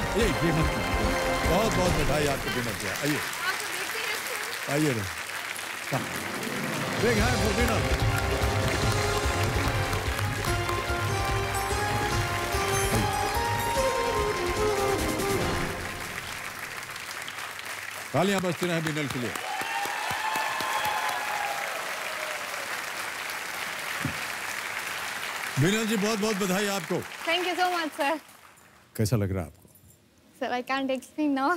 बहुत बहुत बधाई आपको विनर किया। आइए आइए बिग हैंड फॉर विनर। तालियां बजती रहें विनर के लिए। विनर जी बहुत बहुत बधाई आपको। Thank you so much sir. कैसा लग रहा है आपको? Sir I can't explain now.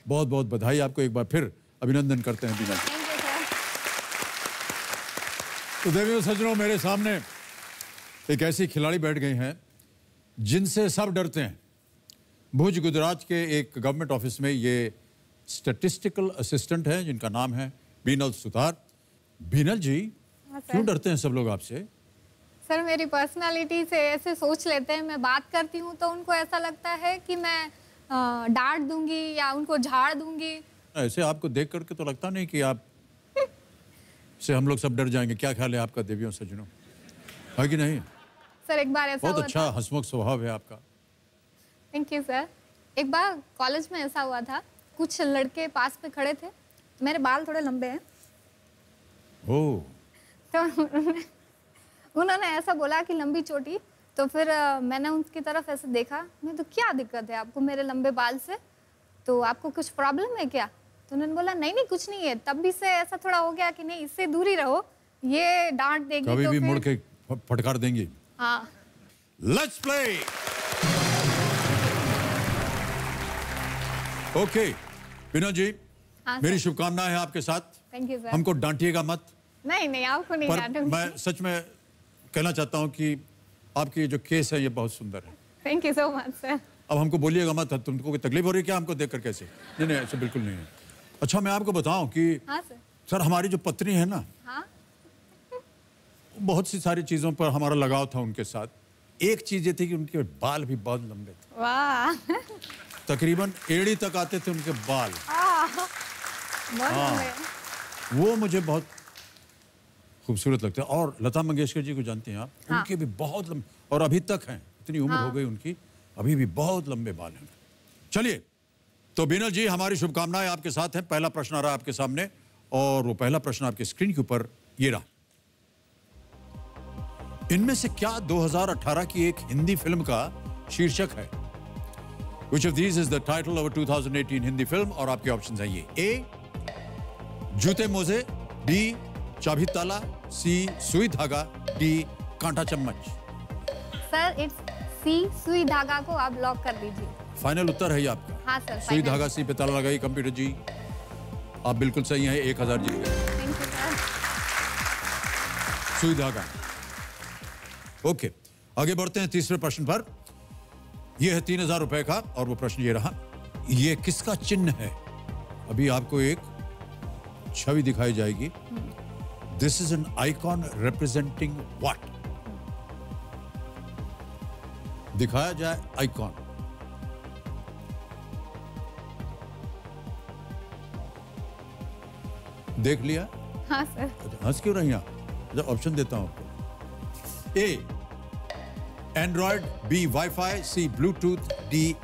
बहुत बहुत बधाई आपको, एक बार फिर अभिनंदन करते हैं विनर। Thank you sir. तो देवियों सज्जनों, मेरे सामने एक ऐसी खिलाड़ी बैठ गई हैं जिनसे सब डरते हैं। भुज गुजरात के एक गवर्नमेंट ऑफिस में ये स्टैटिस्टिकल असिस्टेंट हैं जिनका नाम है बीनल सुतार। बीनल जी, क्यों डरते हैं सब लोग आपसे? सर मेरी पर्सनालिटी से ऐसे सोच लेते हैं, मैं बात करती हूँ तो उनको ऐसा लगता है कि मैं डांट दूंगी या उनको झाड़ दूंगी। ऐसे आपको देख करके तो लगता नहीं कि आप से हम लोग सब डर जाएंगे। क्या ख्याल है आपका देवियों सज्जनों, है कि नहीं? सर एक बार ऐसा बहुत अच्छा हंसमुख स्वभाव है आपका। Thank you sir. एक बार कॉलेज में ऐसा हुआ था, कुछ लड़के पास में खड़े थे, मेरे बाल थोड़े लंबे हैं। ओह। तो उन्होंने ऐसा बोला कि लंबी चोटी, तो फिर मैंने उनकी तरफ ऐसे देखा, मैं तो क्या दिक्कत है आपको मेरे लंबे बाल से, तो आपको कुछ प्रॉब्लम है क्या? तो उन्होंने बोला नहीं नहीं कुछ नहीं है। तब भी से ऐसा थोड़ा हो गया कि नहीं इससे दूर ही रहो, ये डांट देगी कभी तो भी फिर... मुड़ के फटकार देंगी। हाँ। Let's play. ओके बीनल जी, हाँ, मेरी शुभकामनाएं हैं आपके साथ। Thank you sir. हमको डांटिएगा मत। नहीं नहीं आपको नहीं डांटूंगी। मैं सच में कहना चाहता हूं कि आपकी जो केस है ये बहुत सुंदर है। Thank you so much sir. अब हमको बोलिएगा मत, तुमको कोई तकलीफ हो रही है क्या हमको देखकर? कैसे? नहीं नहीं ऐसे बिल्कुल नहीं है। अच्छा मैं आपको बताऊं कि हाँ सर हमारी जो पत्नी है ना, हाँ? बहुत सी सारी चीजों पर हमारा लगाव था उनके साथ। एक चीज ये थी कि उनके बाल भी बहुत लंबे थे। वाह। तकरीबन एड़ी तक आते थे उनके बाल। हाँ, वो मुझे बहुत खूबसूरत लगता है। और लता मंगेशकर जी को जानते हैं आप? हाँ। उनके भी बहुत लंबे, और अभी तक हैं, इतनी उम्र हो गई उनकी, अभी भी बहुत लंबे बाल हैं। चलिए तो बीनल जी, हमारी शुभकामनाएं आपके साथ हैं। पहला प्रश्न आ रहा है आपके सामने, और वो पहला प्रश्न आपके स्क्रीन के ऊपर ये रहा। इनमें से क्या 2018 की एक हिंदी फिल्म का शीर्षक है? Which of these is the title of a 2018 Hindi film? और आपके ऑप्शंस हैं ये: ए जूते मोजे, बी चाबी ताला, सी सुई धागा, डी कांटा चम्मच। सर इट्स सी सुई धागा को आप लॉक कर दीजिए। फाइनल उत्तर है ये आपका? हाँ सर। सुई धागा सी पे ताला लगाई। कंप्यूटर जी आप बिल्कुल सही हैं, 1000 जीत गए। Thank you sir. सुई धागा। ओके, आगे बढ़ते हैं तीसरे प्रश्न पर। यह है 3000 रुपए का, और वो प्रश्न ये रहा: ये किसका चिन्ह है? अभी आपको एक छवि दिखाई जाएगी। This is an icon representing what? दिखाया जाए आइकॉन। देख लिया? हाँ सर। हंस क्यों रही आप? जब ऑप्शन देता हूं आपको: ए एंड्रॉइड, बी वाईफाई, सी ब्लूटूथ, डी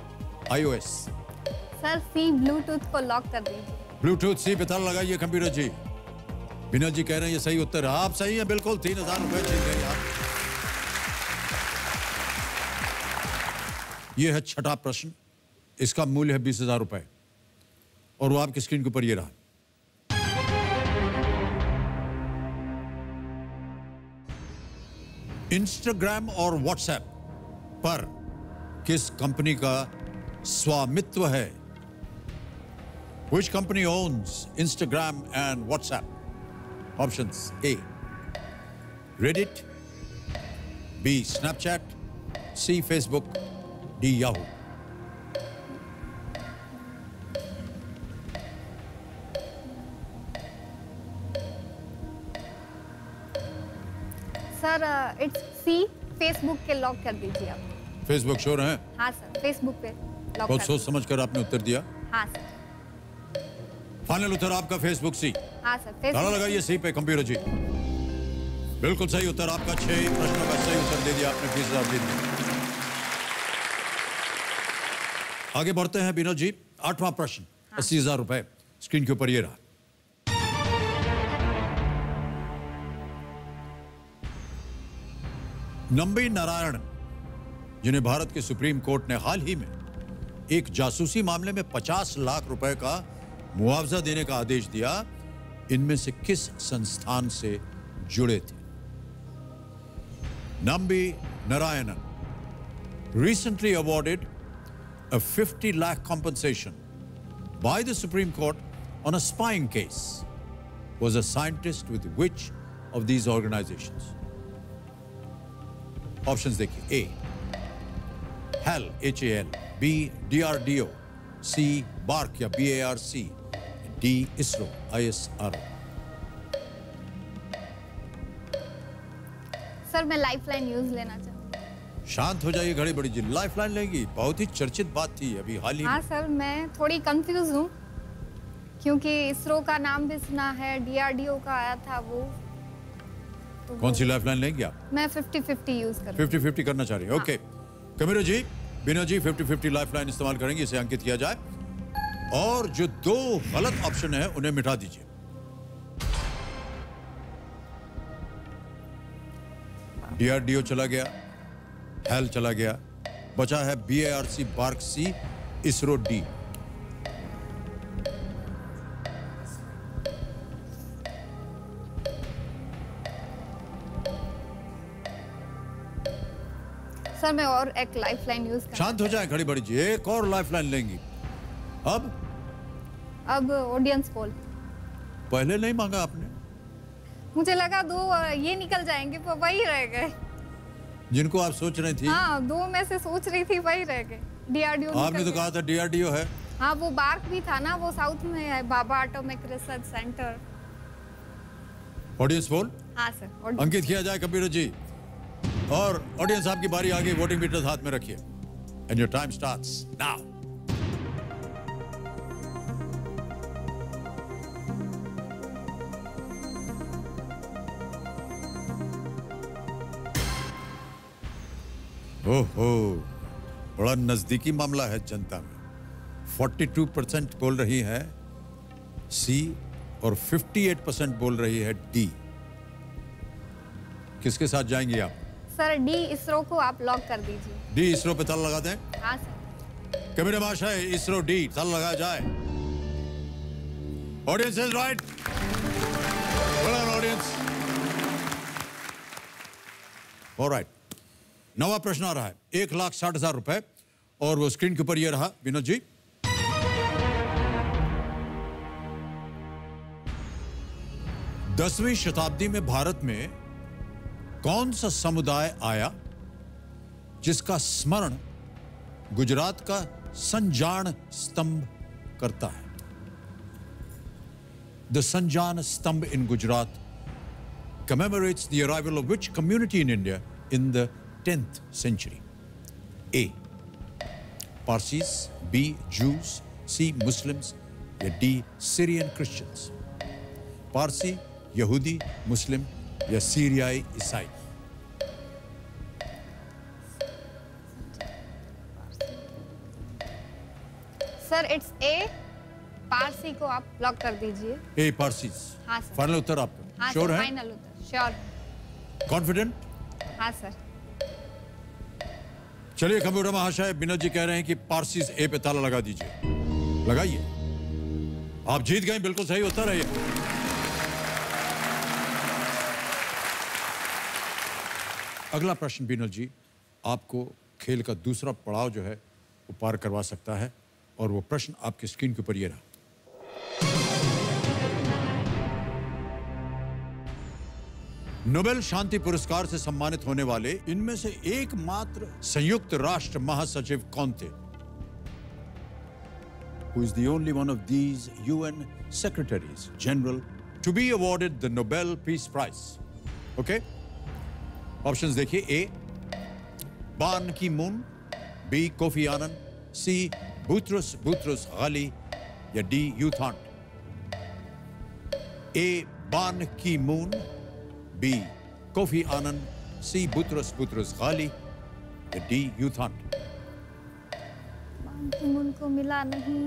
आईओएस। सर सी ब्लूटूथ को लॉक कर दीजिए। ब्लूटूथ सी पे ताला लगाइए कंप्यूटर जी। विनोद जी कह रहे हैं ये सही उत्तर है। आप सही हैं बिल्कुल, 3000 रुपए जीत गए आप। ये है छठा प्रश्न, इसका मूल्य है 20,000 रुपए, और वो आपकी स्क्रीन के ऊपर ये रहा। इंस्टाग्राम और व्हाट्सएप पर किस कंपनी का स्वामित्व है? Which company owns Instagram and WhatsApp? Options: A Reddit, B Snapchat, C Facebook, D Yahoo. Sir it's C Facebook के लॉक कर दीजिए आप। फेसबुक श्योर हैं? हाँ सर, फेसबुक पे लॉक बहुत कर सोच समझ कर आपने उत्तर दिया। हाँ सर। फाइनल उत्तर आपका फेसबुक सी। हाँ सर, ताला फेसबुक। लगाइए सी पे कंप्यूटर जी। बिल्कुल सही उत्तर आपका। 6 प्रश्नों का सही उत्तर दे दिया आपने, 20,000 जीत लिया। आगे बढ़ते हैं विनोद जी। 8वां प्रश्न, 80,000 रुपए स्क्रीन के ऊपर ये रहा। नंबी नारायण, जिन्हें भारत के सुप्रीम कोर्ट ने हाल ही में एक जासूसी मामले में 50 लाख रुपए का मुआवजा देने का आदेश दिया, इनमें से किस संस्थान से जुड़े थे? Nambi Narayanan recently awarded a 50 lakh compensation by the Supreme Court on a spying case, was a scientist with which of these organizations? Options देखिए। A HAL HAL, B DRDO, C BARC या BARC, D ISRO ISRO। Sir मैं lifeline use लेना चाहूँ। शांत हो जाइए घड़ी बड़ी जी, लाइफलाइन लेंगी? बहुत ही चर्चित बात थी अभी हाल ही हाँ में। सर मैं थोड़ी कंफ्यूज हूँ क्योंकि इसरो का नाम भी सुना है, DRDO का आया था वो। तो कौन सी लाइफलाइन लेंगी आप? मैं 50-50 यूज कर 50-50 करना चाह रही है। ओके कमिरो जी, बिना जी 50-50 लाइफलाइन इस्तेमाल करेंगे, इसे अंकित किया जाए और जो 2 गलत ऑप्शन है उन्हें मिटा दीजिए। DRDO चला गया, HAL चला गया, बचा है BARC, BARC C, ISRO D। Sir मैं और एक लाइफलाइन यूज कर। शांत हो जाए घड़ी बड़ी जी, एक और लाइफलाइन लेंगी। अब ऑडियंस पोल। पहले नहीं मांगा आपने? मुझे लगा 2 ये निकल जाएंगे पर वही रह गए। जिनको आप सोच रही थी? हाँ 2 में से सोच रही थी, वही रह गए। DRDO आपने तो कहा था DRDO है। हाँ वो बार्क भी था ना, वो साउथ में है, Bhabha atomic research centre. Audience poll हाँ सर अंकित किया जाए कबीर जी। और ऑडियंस आपकी बारी आ गई, वोटिंग मीटर हाथ में रखिए and your time starts now. ओहो, बड़ा नजदीकी मामला है जनता में। 42% बोल रही है सी और 58% बोल रही है डी। किसके साथ जाएंगी आप? सर डी इसरो को आप लॉक कर दीजिए। डी इसरो पे ताला लगा दें? हाँ सर। कैबिनेट महाशय, इसरो डी ताला लगाया जाए। Audience is right. Well done audience. Alright, 9वां प्रश्न आ रहा है। 1,60,000 रुपए और वो स्क्रीन के ऊपर ये रहा विनोद जी। दसवीं शताब्दी में भारत में कौन सा समुदाय आया जिसका स्मरण गुजरात का संजान स्तंभ करता है? द संजान स्तंभ इन Gujarat commemorates the arrival of which community in India in the 10th century? A. Parsis, B. Jews, C. Muslims, या D. Syrian Christians? पारसी, यहूदी, मुस्लिम या सीरियाई ईसाई? सर इट्स ए, पारसी को आप लॉक कर दीजिए। ए पारसीज। हाँ सर। फाइनल उत्तर आपका? हाँ श्योर सर, है? फाइनल उत्तर श्योर। कॉन्फिडेंट? हाँ सर। चलिए कंप्यूटर महाशय, विनोद जी कह रहे हैं कि पारसीज ए पे ताला लगा दीजिए। लगाइए। आप जीत गए, बिल्कुल सही उत्तर है ये। अगला प्रश्न विनोद जी आपको खेल का दूसरा पड़ाव जो है वो पार करवा सकता है और वो प्रश्न आपकी स्क्रीन के ऊपर ये रहा। नोबेल शांति पुरस्कार से सम्मानित होने वाले इनमें से एकमात्र संयुक्त राष्ट्र महासचिव कौन थे? Who is the only one of these UN secretaries general to be awarded the Nobel Peace Prize? Okay? Options देखिए। A. बान की मून, B. कोफी आनंद, C. बुतरुस गाली या D. यूथांट? A. बान की मून, B. कोफी आनंद, C. बुतरुस गाली या D. यूथांट? तुम उनको मिला नहीं,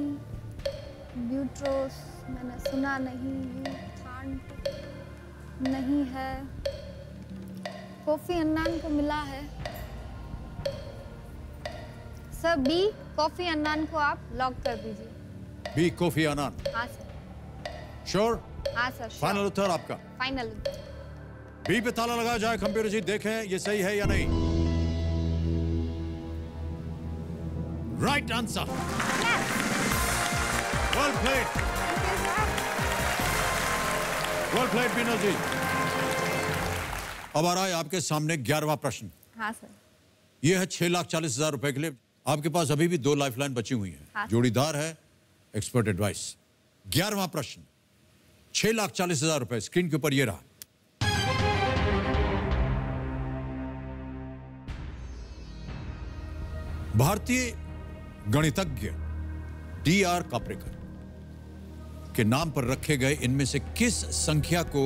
ब्यूट्रोस मैंने सुना नहीं, यूथांट नहीं है, कोफी अन्नान को मिला है। सर बी कोफी अन्नान को आप लॉक कर दीजिए। B Kofi Annan. हाँ सर। श्योर? हाँ सर। फाइनल उत्तर आपका? फाइनल उत्तर। बी पे ताला लगाया जाए। कंप्यूटर जी देखें ये सही है या नहीं। Right answer. Well played, well played Bina ji. अब आ रहा है आपके सामने 11वां प्रश्न। हाँ सर। यह है 6,40,000 रुपए के लिए। आपके पास अभी भी 2 लाइफलाइन बची हुई हैं। हाँ। जोड़ीदार है, एक्सपर्ट एडवाइस। 11वां प्रश्न, 6,40,000 रुपए स्क्रीन के ऊपर ये रहा। भारतीय गणितज्ञ D.R. काप्रेकर के नाम पर रखे गए इनमें से किस संख्या को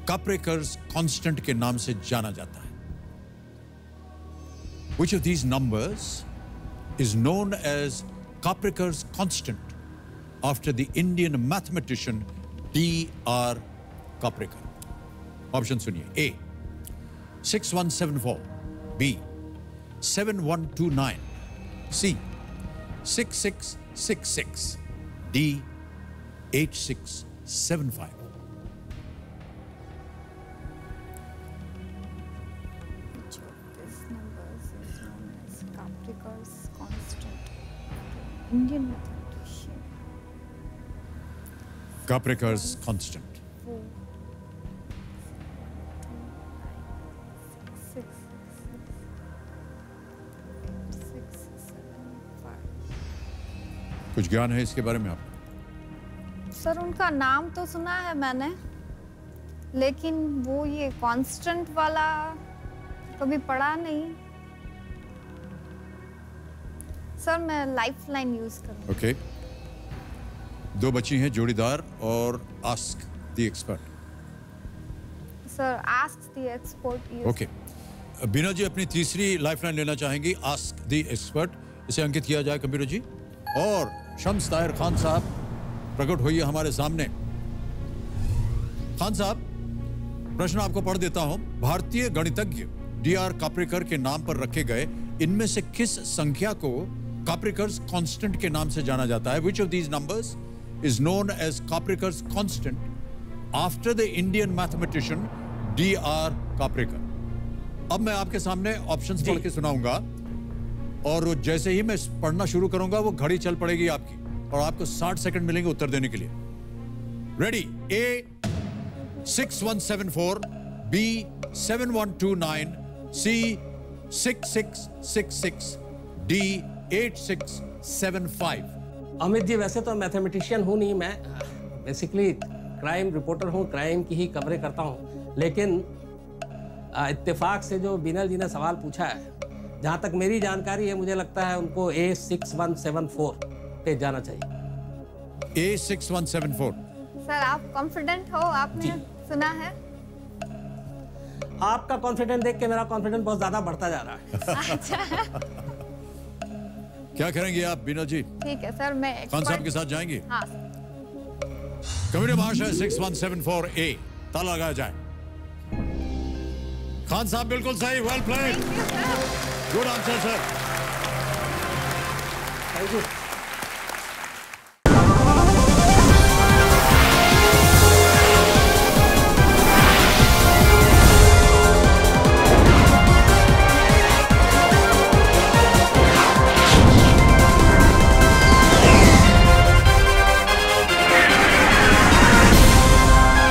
काप्रेकर्स कांस्टेंट के नाम से जाना जाता है? Which of these numbers is known as Kaprekar's constant after the Indian mathematician D.R. Kaprekar? Option सुनिए। A 6174, B 7129, C 6666, D 8675. Which of these numbers is known as Kaprekar's constant? Indian mathematician. Kaprekar's constant. 4, 2, 9, 6, 7, 5. कुछ ज्ञान है इसके बारे में आपको? Sir उनका नाम तो सुना है मैंने, लेकिन वो ये कांस्टेंट वाला कभी पढ़ा नहीं। सर मैं लाइफलाइन यूज करूँगी। ओके, 2 बची हैं, जोड़ीदार और ask the expert. Sir ask the expert use. Okay, Bina ji अपनी तीसरी लाइफलाइन लेना चाहेंगी, आस्क द एक्सपर्ट। इसे अंकित किया जाए कंप्यूटर जी। और शम्स ताहिर खान साहब प्रकट होइए हमारे सामने। खान साहब, प्रश्न आपको पढ़ देता हूं। भारतीय गणितज्ञ D.R. काप्रेकर के नाम पर रखे गए इनमें से किस संख्या को काप्रेकर्स कांस्टेंट के नाम से जाना जाता है? Which of these numbers is known as Kaprekar's constant after the Indian mathematician D.R. Kaprekar? अब मैं आपके सामने ऑप्शंस पढ़ के सुनाऊंगा और जैसे ही मैं पढ़ना शुरू करूंगा वो घड़ी चल पड़ेगी आपकी और आपको 60 सेकंड मिलेंगे उत्तर देने के लिए। Ready? A 6174, B 7129, C 6666, D 8675। Amit ji, वैसे तो मैथमेटिशियन हूँ नहीं, मैं बेसिकली क्राइम रिपोर्टर हूँ, क्राइम की ही खबरें करता हूँ। लेकिन इत्तेफाक से जो बीनल जी ने सवाल पूछा है, जहाँ तक मेरी जानकारी है, मुझे लगता है उनको A 6174 पे जाना चाहिए। A 6174। सर आप कॉन्फिडेंट हो? आपने सुना है? आपका कॉन्फिडेंस देख के मेरा कॉन्फिडेंस बहुत ज्यादा बढ़ता जा रहा है। अच्छा। क्या करेंगे आप बीना जी? ठीक है सर, मैं खान साहब के साथ जाएंगे? हाँ। कमेटी महाशय 6174A ताला लगाया जाए। खान साहब बिल्कुल सही, well played, good answer sir. Thank you.